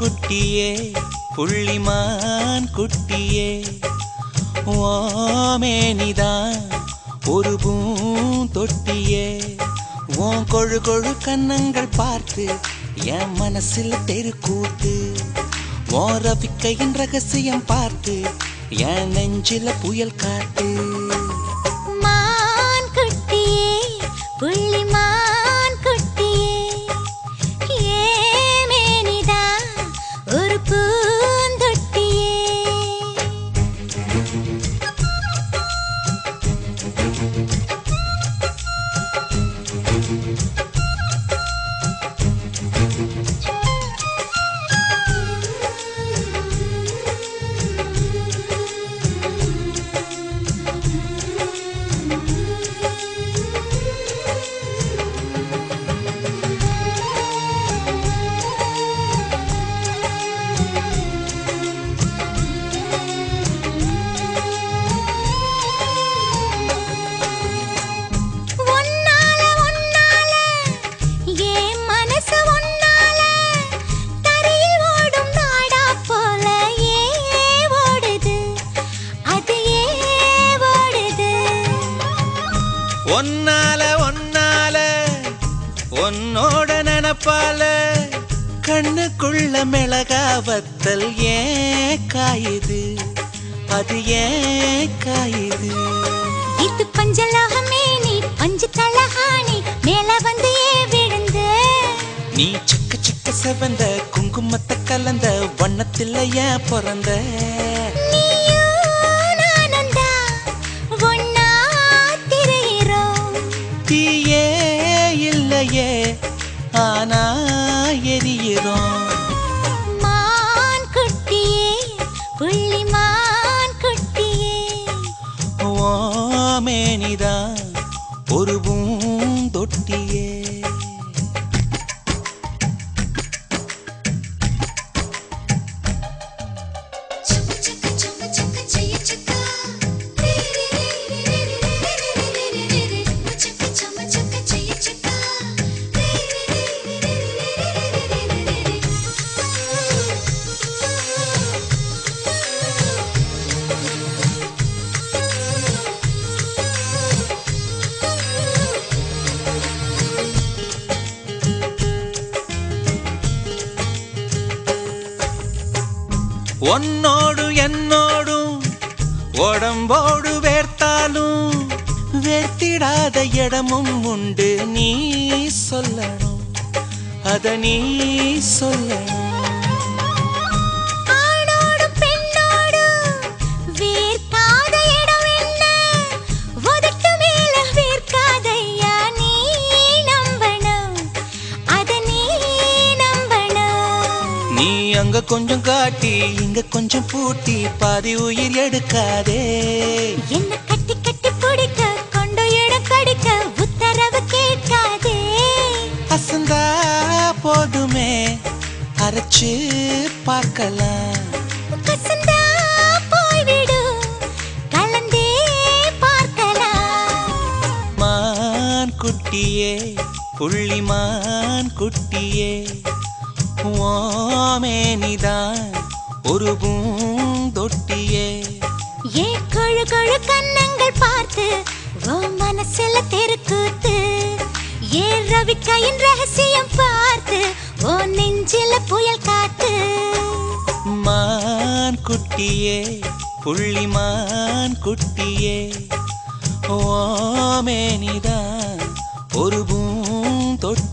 குட்டியே புள்ளிமான் குட்டியே ஓமேனிதான் ஒரு பூந்தொட்டியே உன் கொழு கொழு கன்னங்கள் பார்த்து என் மனசில் தெருக்கூத்து உன் ரவிக்கையின் ரகசியம் பார்த்து என் நெஞ்சில புயல் காட்டு மான் குட்டியே புள்ளிமான் குட்டியே ஏமேனிதான் ஒரு பூந்தொட்டியே ஒன்னால ஒன்னால உன்னோட நினப்பால கண்ணுக்குள்ள மிளகாவத்தல் ஏன் காயுது அது ஏன் காயுது இது பஞ்சலோகமே நீ பஞ்சு தலஹானி மேல வந்து விழுந்து நீ சிக்க சிக்க செவந்த குங்குமத்தை கலந்த வண்ணத்தில் ஏன் பிறந்த தீயே இல்லையே ஆனா எரியிறோம் மான் குட்டியே புள்ளிமான் குட்டியே ஓமேனிதான் ஒரு பூந்தொட்டியே உன்னோடு என்னோடும் உடம்போடு வேர்த்தாலும் வேர்த்திடாத இடமும் உண்டு நீ சொல்லணும் அத நீ சொல்லணும் அங்க கொஞ்சம் காட்டி இங்க கொஞ்சம் பூட்டி பாதி உயிர் எடுக்காதே என்ன கட்டி கட்டி பிடிக்க கொண்டு இடம் கடிக்க உத்தரவு கேட்காதே அசந்தா போதுமே அரைச்சு பார்க்கலாம் கசந்தா போய்விடு கலந்தே பார்க்கலாம் மான் குட்டியே புள்ளிமான் குட்டியே ஓமேனிதான் ஒரு பூந்தொட்டியே ஏ கொழு கொழு கன்னங்கள் பார்த்து ஓ மனசுல தெருக்கூத்து ஏ ரவிக்கையின் ரகசியம் பார்த்து ஓ நெஞ்சில புயல் காத்து மான் குட்டியே புள்ளிமான் குட்டியே ஓமேனிதான் ஒரு பூந்தொட்டி